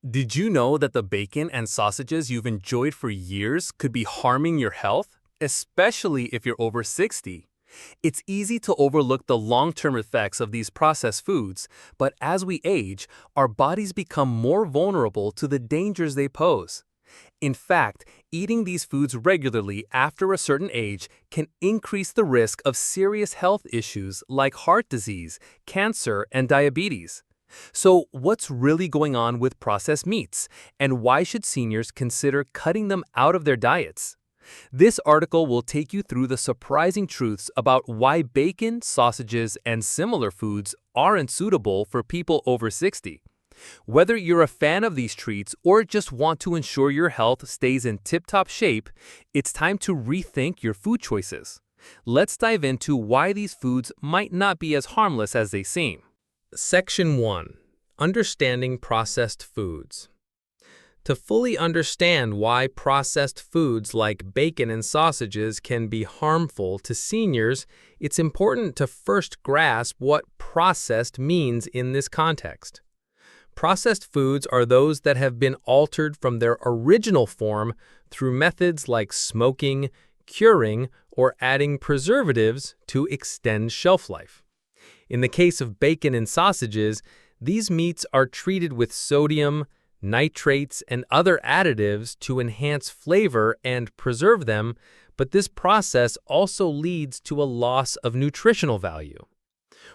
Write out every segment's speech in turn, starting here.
Did you know that the bacon and sausages you've enjoyed for years could be harming your health, especially if you're over 60? It's easy to overlook the long-term effects of these processed foods, but as we age, our bodies become more vulnerable to the dangers they pose. In fact, eating these foods regularly after a certain age can increase the risk of serious health issues like heart disease, cancer, and diabetes. So, what's really going on with processed meats, and why should seniors consider cutting them out of their diets? This article will take you through the surprising truths about why bacon, sausages, and similar foods aren't suitable for people over 60. Whether you're a fan of these treats or just want to ensure your health stays in tip-top shape, it's time to rethink your food choices. Let's dive into why these foods might not be as harmless as they seem. Section 1. Understanding processed foods. To fully understand why processed foods like bacon and sausages can be harmful to seniors, it's important to first grasp what processed means in this context. Processed foods are those that have been altered from their original form through methods like smoking, curing, or adding preservatives to extend shelf life. In the case of bacon and sausages, these meats are treated with sodium, nitrates, and other additives to enhance flavor and preserve them, but this process also leads to a loss of nutritional value.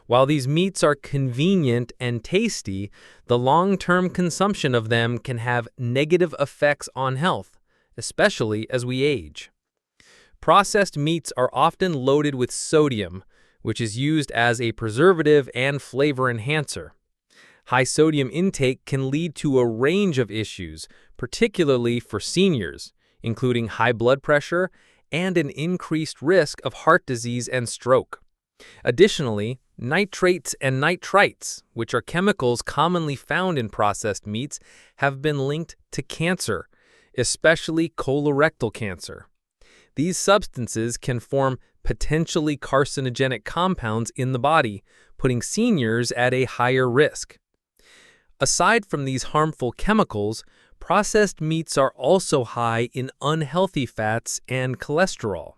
While these meats are convenient and tasty, the long-term consumption of them can have negative effects on health, especially as we age. Processed meats are often loaded with sodium, which is used as a preservative and flavor enhancer. High sodium intake can lead to a range of issues, particularly for seniors, including high blood pressure and an increased risk of heart disease and stroke. Additionally, nitrates and nitrites, which are chemicals commonly found in processed meats, have been linked to cancer, especially colorectal cancer. These substances can form potentially carcinogenic compounds in the body, putting seniors at a higher risk. Aside from these harmful chemicals, processed meats are also high in unhealthy fats and cholesterol.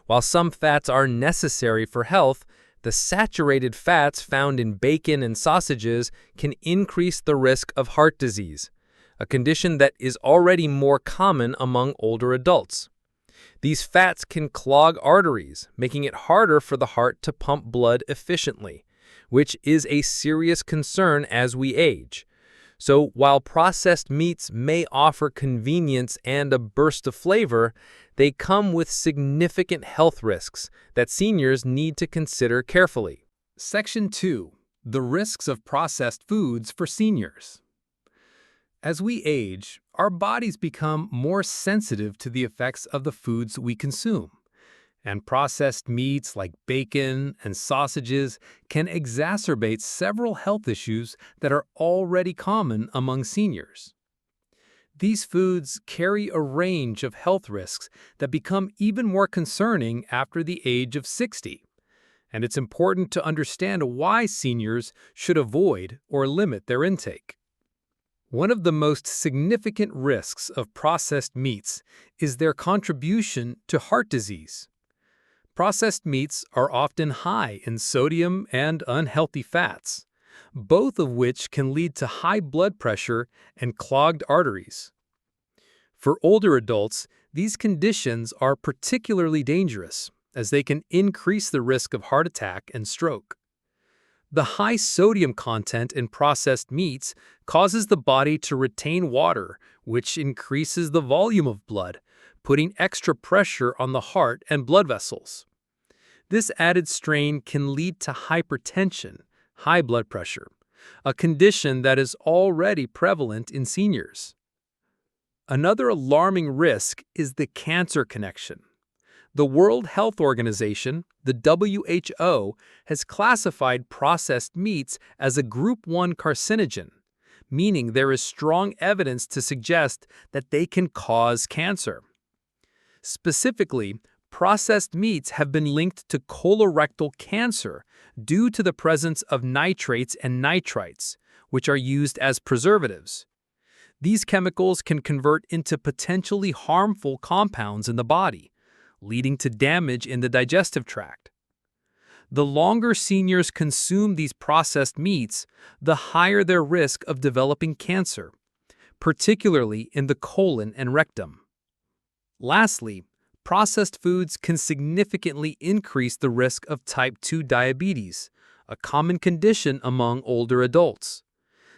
While some fats are necessary for health, the saturated fats found in bacon and sausages can increase the risk of heart disease, a condition that is already more common among older adults. These fats can clog arteries, making it harder for the heart to pump blood efficiently, which is a serious concern as we age. So while processed meats may offer convenience and a burst of flavor, they come with significant health risks that seniors need to consider carefully. Section 2. The risks of processed foods for seniors. As we age, our bodies become more sensitive to the effects of the foods we consume, and processed meats like bacon and sausages can exacerbate several health issues that are already common among seniors. These foods carry a range of health risks that become even more concerning after the age of 60, and it's important to understand why seniors should avoid or limit their intake. One of the most significant risks of processed meats is their contribution to heart disease. Processed meats are often high in sodium and unhealthy fats, both of which can lead to high blood pressure and clogged arteries. For older adults, these conditions are particularly dangerous, as they can increase the risk of heart attack and stroke. The high sodium content in processed meats causes the body to retain water, which increases the volume of blood, putting extra pressure on the heart and blood vessels. This added strain can lead to hypertension, high blood pressure, a condition that is already prevalent in seniors. Another alarming risk is the cancer connection. The World Health Organization, the WHO, has classified processed meats as a Group 1 carcinogen, meaning there is strong evidence to suggest that they can cause cancer. Specifically, processed meats have been linked to colorectal cancer due to the presence of nitrates and nitrites, which are used as preservatives. These chemicals can convert into potentially harmful compounds in the body, leading to damage in the digestive tract. The longer seniors consume these processed meats, the higher their risk of developing cancer, particularly in the colon and rectum. Lastly, processed foods can significantly increase the risk of type 2 diabetes, a common condition among older adults.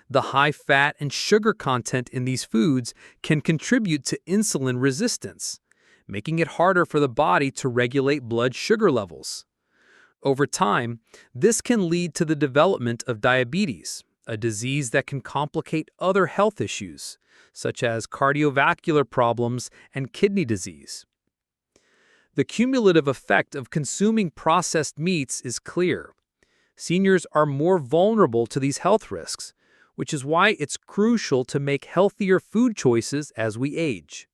The high fat and sugar content in these foods can contribute to insulin resistance, making it harder for the body to regulate blood sugar levels. Over time, this can lead to the development of diabetes, a disease that can complicate other health issues, such as cardiovascular problems and kidney disease. The cumulative effect of consuming processed meats is clear. Seniors are more vulnerable to these health risks, which is why it's crucial to make healthier food choices as we age.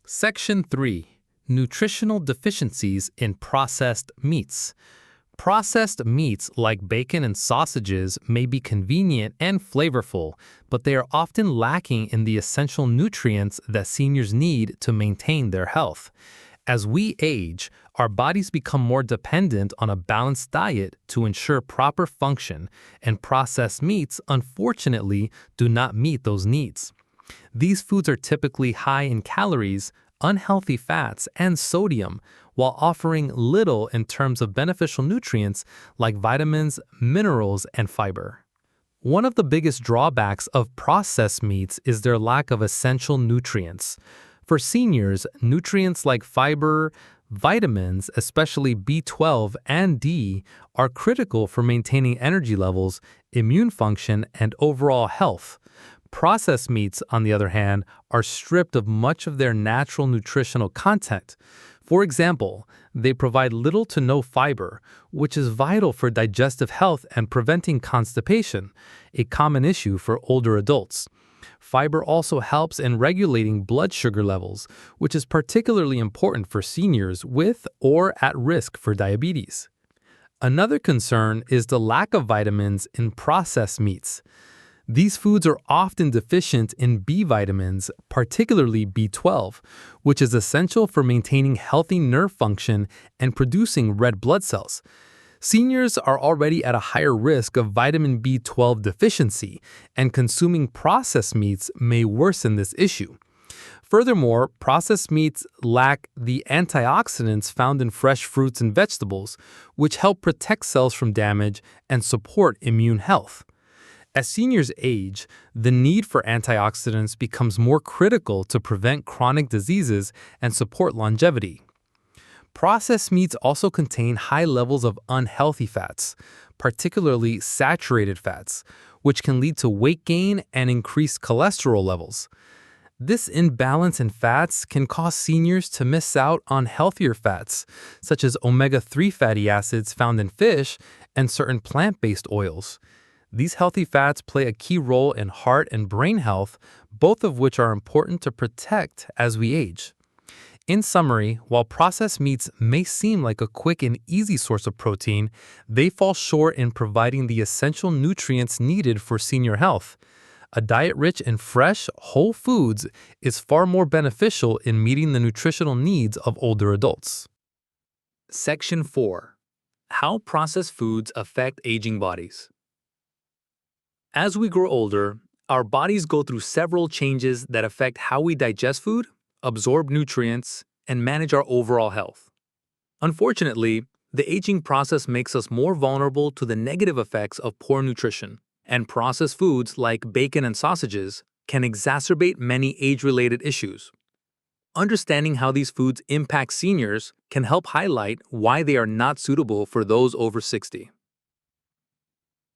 Section 3. Nutritional deficiencies in processed meats. Processed meats like bacon and sausages may be convenient and flavorful, but they are often lacking in the essential nutrients that seniors need to maintain their health. As we age, our bodies become more dependent on a balanced diet to ensure proper function, and processed meats, unfortunately, do not meet those needs. These foods are typically high in calories, unhealthy fats, and sodium, while offering little in terms of beneficial nutrients like vitamins, minerals, and fiber. One of the biggest drawbacks of processed meats is their lack of essential nutrients. For seniors, nutrients like fiber, vitamins, especially B12 and D, are critical for maintaining energy levels, immune function, and overall health. Processed meats, on the other hand, are stripped of much of their natural nutritional content. For example, they provide little to no fiber, which is vital for digestive health and preventing constipation, a common issue for older adults. Fiber also helps in regulating blood sugar levels, which is particularly important for seniors with or at risk for diabetes. Another concern is the lack of vitamins in processed meats. These foods are often deficient in B vitamins, particularly B12, which is essential for maintaining healthy nerve function and producing red blood cells. Seniors are already at a higher risk of vitamin B12 deficiency, and consuming processed meats may worsen this issue. Furthermore, processed meats lack the antioxidants found in fresh fruits and vegetables, which help protect cells from damage and support immune health. As seniors age, the need for antioxidants becomes more critical to prevent chronic diseases and support longevity. Processed meats also contain high levels of unhealthy fats, particularly saturated fats, which can lead to weight gain and increased cholesterol levels. This imbalance in fats can cause seniors to miss out on healthier fats, such as omega-3 fatty acids found in fish and certain plant-based oils. These healthy fats play a key role in heart and brain health, both of which are important to protect as we age. In summary, while processed meats may seem like a quick and easy source of protein, they fall short in providing the essential nutrients needed for senior health. A diet rich in fresh, whole foods is far more beneficial in meeting the nutritional needs of older adults. Section 4. How processed foods affect aging bodies. As we grow older, our bodies go through several changes that affect how we digest food, absorb nutrients, and manage our overall health. Unfortunately, the aging process makes us more vulnerable to the negative effects of poor nutrition, and processed foods like bacon and sausages can exacerbate many age-related issues. Understanding how these foods impact seniors can help highlight why they are not suitable for those over 60.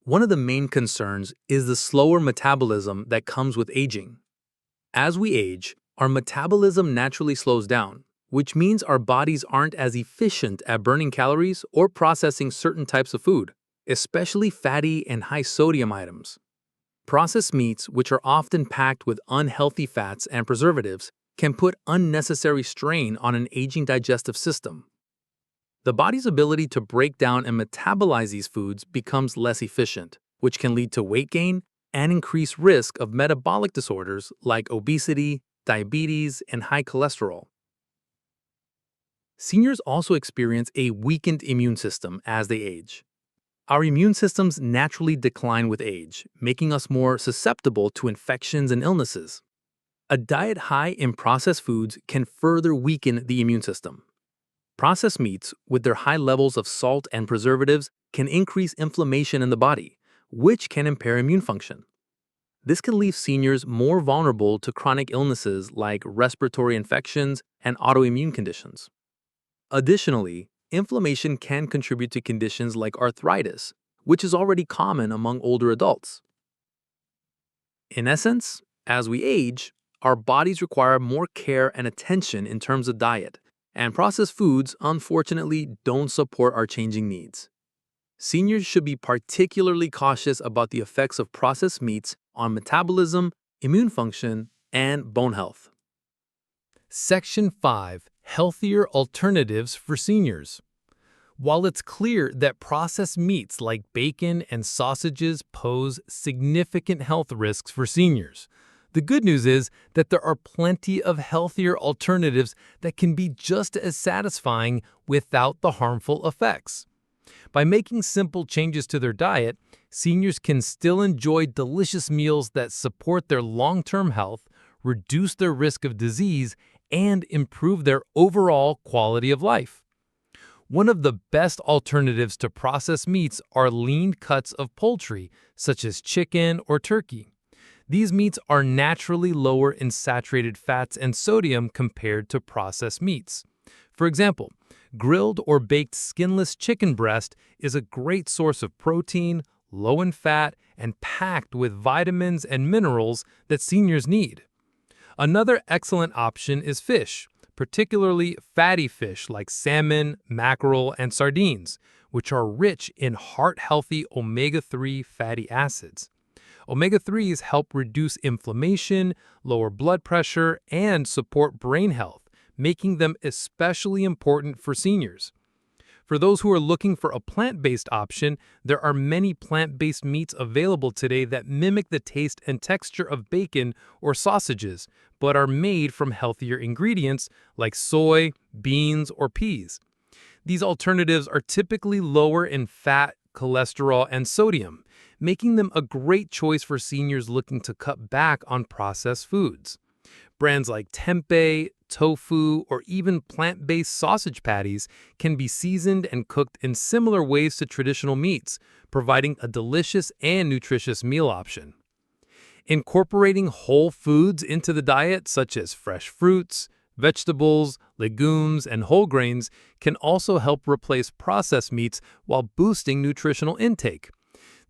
One of the main concerns is the slower metabolism that comes with aging. As we age, our metabolism naturally slows down, which means our bodies aren't as efficient at burning calories or processing certain types of food, especially fatty and high-sodium items. Processed meats, which are often packed with unhealthy fats and preservatives, can put unnecessary strain on an aging digestive system. The body's ability to break down and metabolize these foods becomes less efficient, which can lead to weight gain, and increased risk of metabolic disorders like obesity, diabetes, and high cholesterol. Seniors also experience a weakened immune system as they age. Our immune systems naturally decline with age, making us more susceptible to infections and illnesses. A diet high in processed foods can further weaken the immune system. Processed meats, with their high levels of salt and preservatives, can increase inflammation in the body, which can impair immune function. This can leave seniors more vulnerable to chronic illnesses like respiratory infections and autoimmune conditions. Additionally, inflammation can contribute to conditions like arthritis, which is already common among older adults. In essence, as we age, our bodies require more care and attention in terms of diet, and processed foods, unfortunately, don't support our changing needs. Seniors should be particularly cautious about the effects of processed meats on metabolism, immune function, and bone health. Section 5. Healthier alternatives for seniors. While it's clear that processed meats like bacon and sausages pose significant health risks for seniors, the good news is that there are plenty of healthier alternatives that can be just as satisfying without the harmful effects. By making simple changes to their diet, seniors can still enjoy delicious meals that support their long-term health, reduce their risk of disease, and improve their overall quality of life. One of the best alternatives to processed meats are lean cuts of poultry, such as chicken or turkey. These meats are naturally lower in saturated fats and sodium compared to processed meats. For example, grilled or baked skinless chicken breast is a great source of protein, low in fat, and packed with vitamins and minerals that seniors need. Another excellent option is fish, particularly fatty fish like salmon, mackerel, and sardines, which are rich in heart-healthy omega-3 fatty acids. Omega-3s help reduce inflammation, lower blood pressure, and support brain health, making them especially important for seniors. For those who are looking for a plant-based option, there are many plant-based meats available today that mimic the taste and texture of bacon or sausages, but are made from healthier ingredients like soy, beans, or peas. These alternatives are typically lower in fat, cholesterol, and sodium, making them a great choice for seniors looking to cut back on processed foods. Brands like tempeh, tofu, or even plant-based sausage patties can be seasoned and cooked in similar ways to traditional meats, providing a delicious and nutritious meal option. Incorporating whole foods into the diet, such as fresh fruits, vegetables, legumes, and whole grains, can also help replace processed meats while boosting nutritional intake.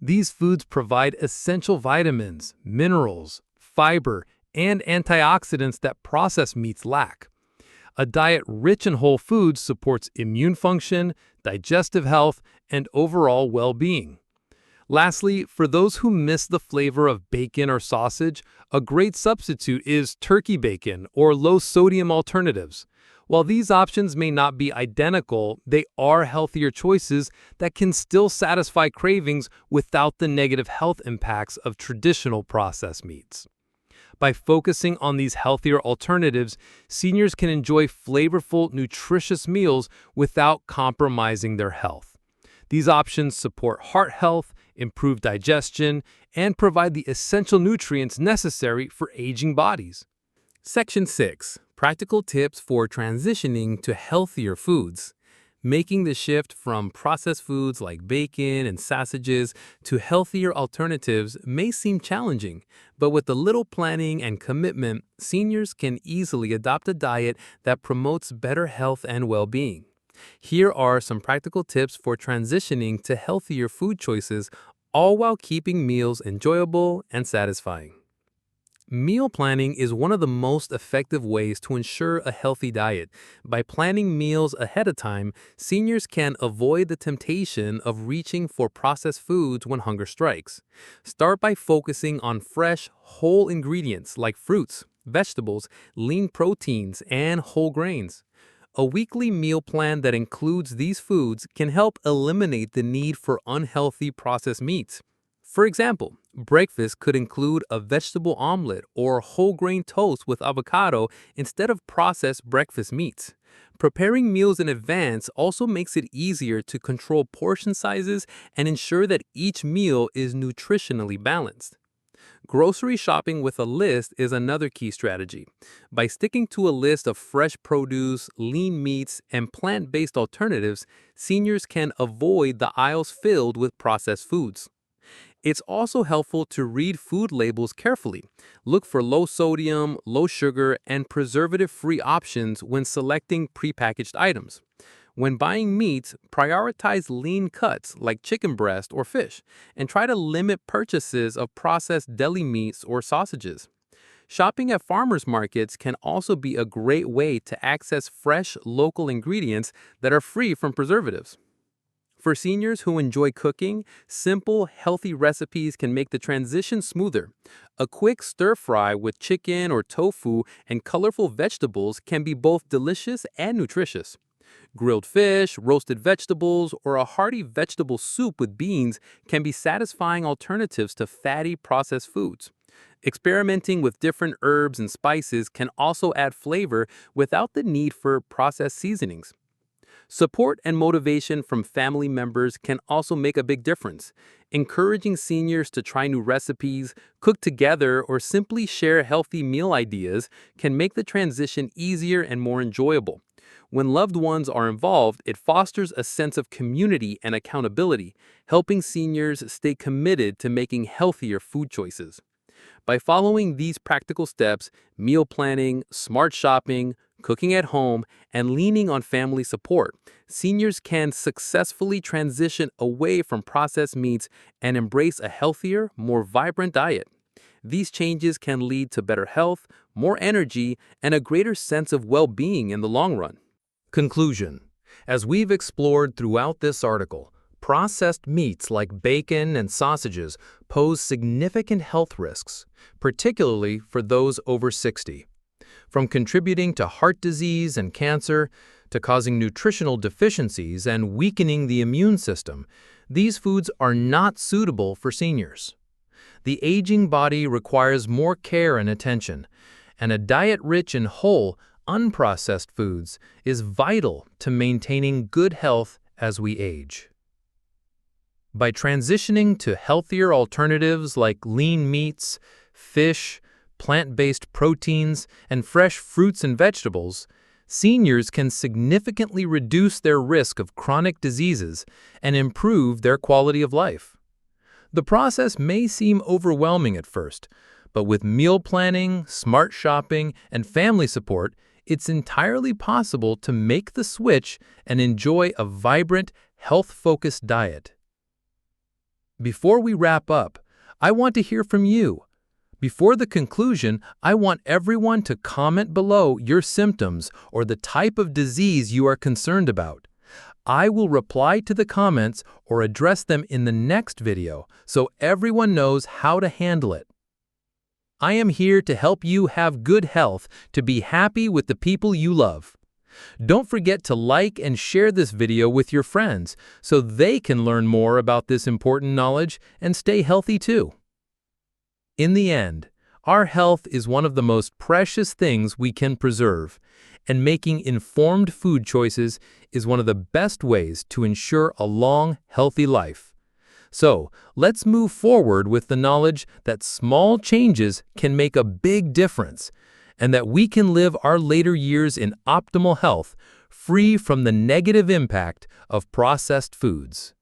These foods provide essential vitamins, minerals, fiber, and antioxidants that processed meats lack. A diet rich in whole foods supports immune function, digestive health, and overall well-being. Lastly, for those who miss the flavor of bacon or sausage, a great substitute is turkey bacon or low-sodium alternatives. While these options may not be identical, they are healthier choices that can still satisfy cravings without the negative health impacts of traditional processed meats. By focusing on these healthier alternatives, seniors can enjoy flavorful, nutritious meals without compromising their health. These options support heart health, improve digestion, and provide the essential nutrients necessary for aging bodies. Section 6. Practical tips for transitioning to healthier foods. Making the shift from processed foods like bacon and sausages to healthier alternatives may seem challenging, but with a little planning and commitment, seniors can easily adopt a diet that promotes better health and well-being. Here are some practical tips for transitioning to healthier food choices, all while keeping meals enjoyable and satisfying. Meal planning is one of the most effective ways to ensure a healthy diet. By planning meals ahead of time, seniors can avoid the temptation of reaching for processed foods when hunger strikes. Start by focusing on fresh, whole ingredients like fruits, vegetables, lean proteins, and whole grains. A weekly meal plan that includes these foods can help eliminate the need for unhealthy processed meats. For example, breakfast could include a vegetable omelet or whole grain toast with avocado instead of processed breakfast meats. Preparing meals in advance also makes it easier to control portion sizes and ensure that each meal is nutritionally balanced. Grocery shopping with a list is another key strategy. By sticking to a list of fresh produce, lean meats, and plant-based alternatives, seniors can avoid the aisles filled with processed foods. It's also helpful to read food labels carefully. Look for low sodium, low sugar, and preservative-free options when selecting prepackaged items. When buying meats, prioritize lean cuts like chicken breast or fish, and try to limit purchases of processed deli meats or sausages. Shopping at farmers markets can also be a great way to access fresh, local ingredients that are free from preservatives. For seniors who enjoy cooking, simple, healthy recipes can make the transition smoother. A quick stir-fry with chicken or tofu and colorful vegetables can be both delicious and nutritious. Grilled fish, roasted vegetables, or a hearty vegetable soup with beans can be satisfying alternatives to fatty processed foods. Experimenting with different herbs and spices can also add flavor without the need for processed seasonings. Support and motivation from family members can also make a big difference. Encouraging seniors to try new recipes, cook together, or simply share healthy meal ideas can make the transition easier and more enjoyable. When loved ones are involved, it fosters a sense of community and accountability, helping seniors stay committed to making healthier food choices. By following these practical steps, meal planning, smart shopping, cooking at home, and leaning on family support, seniors can successfully transition away from processed meats and embrace a healthier, more vibrant diet. These changes can lead to better health, more energy, and a greater sense of well-being in the long run. Conclusion. As we've explored throughout this article, processed meats like bacon and sausages pose significant health risks, particularly for those over 60. From contributing to heart disease and cancer, to causing nutritional deficiencies and weakening the immune system, these foods are not suitable for seniors. The aging body requires more care and attention, and a diet rich in whole, unprocessed foods is vital to maintaining good health as we age. By transitioning to healthier alternatives like lean meats, fish, plant-based proteins, and fresh fruits and vegetables, seniors can significantly reduce their risk of chronic diseases and improve their quality of life. The process may seem overwhelming at first, but with meal planning, smart shopping, and family support, it's entirely possible to make the switch and enjoy a vibrant, health-focused diet. Before we wrap up, I want to hear from you. Before the conclusion, I want everyone to comment below your symptoms or the type of disease you are concerned about. I will reply to the comments or address them in the next video so everyone knows how to handle it. I am here to help you have good health to be happy with the people you love. Don't forget to like and share this video with your friends so they can learn more about this important knowledge and stay healthy too. In the end, our health is one of the most precious things we can preserve, and making informed food choices is one of the best ways to ensure a long, healthy life. So, let's move forward with the knowledge that small changes can make a big difference, and that we can live our later years in optimal health, free from the negative impact of processed foods.